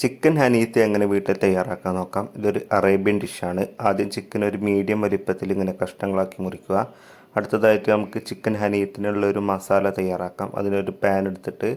Chicken ഹനീത്ത് എങ്ങനെ വീട്ടിൽ തയ്യാറാക്കാൻ നോക്കാം. ഇതൊരു അറേബ്യൻ ഡിഷാണ്. ആദ്യം ചിക്കൻ ഒരു മീഡിയം വലിപ്പത്തിൽ ഇങ്ങനെ കഷ്ണങ്ങളാക്കി മുറിക്കുക. അടുത്തതായിട്ട് നമുക്ക് ചിക്കൻ ഹനീത്തിനുള്ള ഒരു മസാല തയ്യാറാക്കാം. അതിനൊരു പാൻ എടുത്തിട്ട്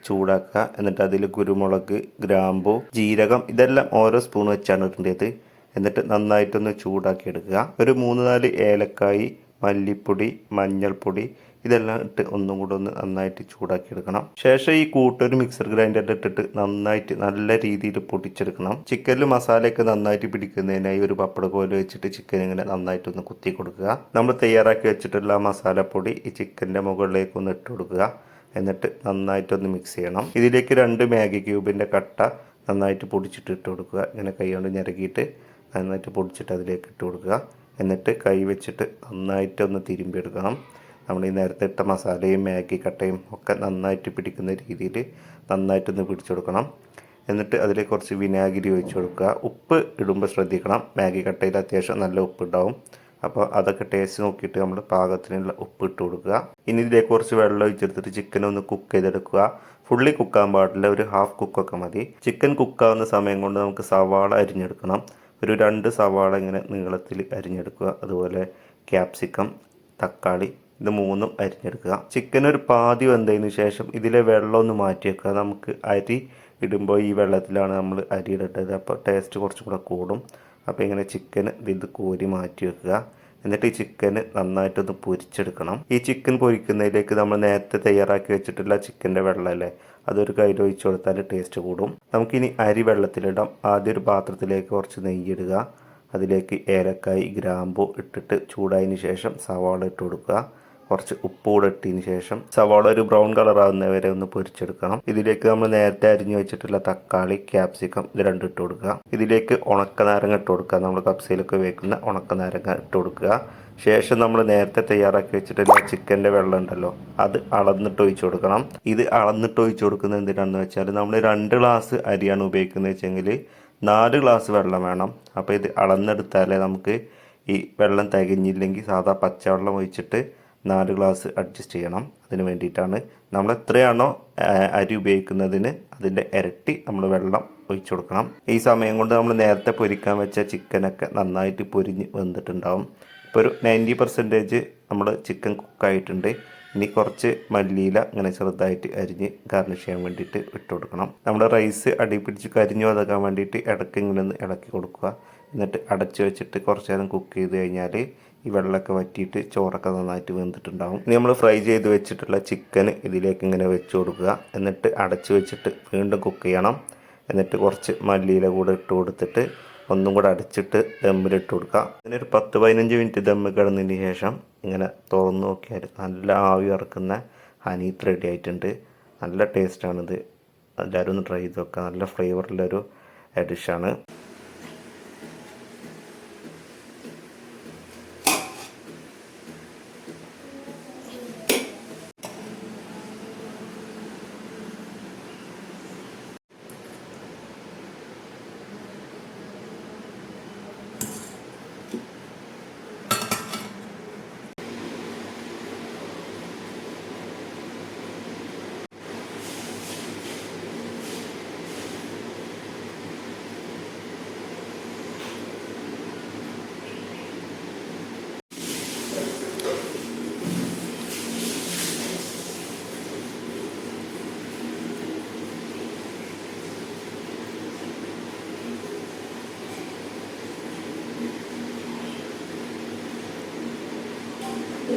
ചൂടാക്കുക. എന്നിട്ട് അതിൽ കുരുമുളക്, ഗ്രാമ്പു, ജീരകം ഇതെല്ലാം ഓരോ സ്പൂൺ വെച്ചാണ് ഇടേണ്ടത്. എന്നിട്ട് നന്നായിട്ടൊന്ന് ചൂടാക്കി എടുക്കുക. ഒരു 3-4 ഏലക്കായി, മല്ലിപ്പൊടി, മഞ്ഞൾപ്പൊടി ഇതെല്ലാം ഇട്ട് ഒന്നും കൂടെ ഒന്ന് നന്നായിട്ട് ചൂടാക്കി എടുക്കണം. ശേഷം ഈ കൂട്ടൊരു മിക്സർ ഗ്രൈൻഡറിൽ ഇട്ടിട്ട് നന്നായിട്ട് നല്ല രീതിയിൽ പൊടിച്ചെടുക്കണം. ചിക്കനിൽ മസാലയൊക്കെ നന്നായിട്ട് പിടിക്കുന്നതിനായി ഒരു പപ്പടക്കോല് വെച്ചിട്ട് ചിക്കൻ ഇങ്ങനെ നന്നായിട്ടൊന്ന് കുത്തി കൊടുക്കുക. നമ്മൾ തയ്യാറാക്കി വെച്ചിട്ടുള്ള മസാലപ്പൊടി ഈ ചിക്കൻ്റെ മുകളിലേക്ക് ഒന്ന് ഇട്ട് കൊടുക്കുക. എന്നിട്ട് നന്നായിട്ടൊന്ന് മിക്സ് ചെയ്യണം. ഇതിലേക്ക് 2 മാഗി ക്യൂബിൻ്റെ കട്ട നന്നായിട്ട് പൊടിച്ചിട്ട് ഇട്ട് കൊടുക്കുക. ഇങ്ങനെ കൈ കൊണ്ട് ഞെരകിയിട്ട് നന്നായിട്ട് പൊടിച്ചിട്ട് അതിലേക്ക് ഇട്ട് കൊടുക്കുക. എന്നിട്ട് കൈ വെച്ചിട്ട് നന്നായിട്ടൊന്ന് തിരുമ്പിയെടുക്കണം. നമ്മൾ ഈ നേരത്തെ ഇട്ട മസാലയും മാഗി കട്ടയും ഒക്കെ നന്നായിട്ട് പിടിക്കുന്ന രീതിയിൽ നന്നായിട്ടൊന്ന് പിടിച്ചു കൊടുക്കണം. എന്നിട്ട് അതിലേക്ക് കുറച്ച് വിനാഗിരി ഒഴിച്ച് കൊടുക്കുക. ഉപ്പ് ഇടുമ്പോൾ ശ്രദ്ധിക്കണം. മാഗി കട്ടയിൽ അത്യാവശ്യം നല്ല ഉപ്പ് ഉണ്ടാവും. അപ്പോൾ അതൊക്കെ ടേസ്റ്റ് നോക്കിയിട്ട് നമ്മൾ പാകത്തിനുള്ള ഉപ്പ് ഇട്ട് കൊടുക്കുക. ഇനി ഇതിലേക്ക് കുറച്ച് വെള്ളം ഒഴിച്ചെടുത്തിട്ട് ചിക്കൻ ഒന്ന് കുക്ക് ചെയ്തെടുക്കുക. ഫുള്ളി കുക്കാൻ പാടില്ല, ഒരു ഹാഫ് കുക്കൊക്കെ മതി. ചിക്കൻ കുക്കാവുന്ന സമയം കൊണ്ട് നമുക്ക് സവാള അരിഞ്ഞെടുക്കണം. ഒരു 2 സവാള ഇങ്ങനെ നീളത്തിൽ അരിഞ്ഞെടുക്കുക. അതുപോലെ ക്യാപ്സിക്കം, തക്കാളി ഇത് 3ഉം അരിഞ്ഞെടുക്കുക. ചിക്കൻ ഒരു പാതി വെന്തതിന് ശേഷം ഇതിലെ വെള്ളം ഒന്ന് മാറ്റി വെക്കുക. നമുക്ക് അരി ഇടുമ്പോൾ ഈ വെള്ളത്തിലാണ് നമ്മൾ അരി ഇടേണ്ടത്. അപ്പോൾ ടേസ്റ്റ് കുറച്ചും കൂടെ കൂടും. അപ്പോൾ ഇങ്ങനെ ചിക്കൻ ഇത് കോരി മാറ്റി വെക്കുക. എന്നിട്ട് ഈ ചിക്കന് നന്നായിട്ടൊന്ന് പൊരിച്ചെടുക്കണം. ഈ ചിക്കൻ പൊരിക്കുന്നതിലേക്ക് നമ്മൾ നേരത്തെ തയ്യാറാക്കി വെച്ചിട്ടുള്ള ചിക്കൻ്റെ വെള്ളമല്ലേ, അതൊരു കയ്യിൽ ഒഴിച്ചു കൊടുത്താൽ ടേസ്റ്റ് കൂടും. നമുക്കിനി അരി വെള്ളത്തിലിടാം. ആദ്യം ഒരു പാത്രത്തിലേക്ക് കുറച്ച് നെയ്യിടുക. അതിലേക്ക് ഏലക്കായി, ഗ്രാമ്പു ഇട്ടിട്ട് ചൂടായതിന് ശേഷം സവാള ഇട്ട് കൊടുക്കുക. കുറച്ച് ഉപ്പ് കൂടെ ഇട്ടതിന് ശേഷം സവാള ഒരു ബ്രൗൺ കളർ ആകുന്നവരെ ഒന്ന് പൊരിച്ചെടുക്കണം. ഇതിലേക്ക് നമ്മൾ നേരത്തെ അരിഞ്ഞു വെച്ചിട്ടുള്ള തക്കാളി, ക്യാപ്സിക്കം ഇത് 2 ഇട്ട് കൊടുക്കുക. ഇതിലേക്ക് ഉണക്കനാരങ്ങ ഇട്ട് കൊടുക്കുക. നമ്മൾ കപ്സയിലൊക്കെ വെക്കുന്ന ഉണക്കനാരങ്ങ ഇട്ട് കൊടുക്കുക. ശേഷം നമ്മൾ നേരത്തെ തയ്യാറാക്കി വെച്ചിട്ടുള്ള ചിക്കൻ്റെ വെള്ളം ഉണ്ടല്ലോ, അത് അളന്നിട്ട് ഒഴിച്ചു കൊടുക്കണം. ഇത് അളന്നിട്ട് ഒഴിച്ചു കൊടുക്കുന്നത് എന്തിനാണെന്ന് വെച്ചാൽ നമ്മൾ 2 ഗ്ലാസ് അരിയാണ് ഉപയോഗിക്കുന്നത് വെച്ചെങ്കിൽ 4 ഗ്ലാസ് വെള്ളം വേണം. അപ്പോൾ ഇത് അളന്നെടുത്താലേ നമുക്ക് ഈ വെള്ളം തികഞ്ഞില്ലെങ്കിൽ സാധാ പച്ചവെള്ളം ഒഴിച്ചിട്ട് 4 ഗ്ലാസ് അഡ്ജസ്റ്റ് ചെയ്യണം. അതിന് വേണ്ടിയിട്ടാണ് നമ്മൾ എത്രയാണോ അരി ഉപയോഗിക്കുന്നതിന് അതിൻ്റെ ഇരട്ടി നമ്മൾ വെള്ളം ഒഴിച്ചു കൊടുക്കണം. ഈ സമയം കൊണ്ട് നമ്മൾ നേരത്തെ പൊരിക്കാൻ വെച്ച ചിക്കനൊക്കെ നന്നായിട്ട് പൊരിഞ്ഞ് വന്നിട്ടുണ്ടാവും. ഇപ്പോൾ ഒരു 90% നമ്മൾ ചിക്കൻ കുക്കായിട്ടുണ്ട്. ഇനി കുറച്ച് മല്ലിയില ഇങ്ങനെ ചെറുതായിട്ട് അരിഞ്ഞ് ഗാർണിഷ് ചെയ്യാൻ വേണ്ടിയിട്ട് ഇട്ട് കൊടുക്കണം. നമ്മുടെ റൈസ് അടി പിടിച്ച് കരിഞ്ഞു വതക്കാൻ വേണ്ടിയിട്ട് ഇടയ്ക്ക് ഇങ്ങനെ ഒന്ന് ഇളക്കി കൊടുക്കുക. എന്നിട്ട് അടച്ച് വെച്ചിട്ട് കുറച്ച് നേരം കുക്ക് ചെയ്ത് കഴിഞ്ഞാൽ ഈ വെള്ളമൊക്കെ വറ്റിയിട്ട് ചോറൊക്കെ നന്നായിട്ട് വെന്തിട്ടുണ്ടാകും. ഇനി നമ്മൾ ഫ്രൈ ചെയ്ത് വെച്ചിട്ടുള്ള ചിക്കൻ ഇതിലേക്ക് ഇങ്ങനെ വെച്ച് കൊടുക്കുക. എന്നിട്ട് അടച്ച് വെച്ചിട്ട് വീണ്ടും കുക്ക് ചെയ്യണം. എന്നിട്ട് കുറച്ച് മല്ലിയില കൂടെ ഇട്ട് കൊടുത്തിട്ട് ഒന്നും കൂടെ അടച്ചിട്ട് ദമ്മിലിട്ട് കൊടുക്കുക. ഇതിനൊരു 10-15 മിനിറ്റ് ദമ്മ് കിടന്നതിന് ശേഷം ഇങ്ങനെ തുറന്ന് നോക്കിയാൽ നല്ല ആവി ഇറക്കുന്ന ഹനീത്ത് റെഡി ആയിട്ടുണ്ട്. നല്ല ടേസ്റ്റാണിത്. എല്ലാവരും ഒന്ന് ട്രൈ ചെയ്ത് നോക്കുക. നല്ല ഫ്ലേവറുള്ളൊരു ഡിഷാണ്.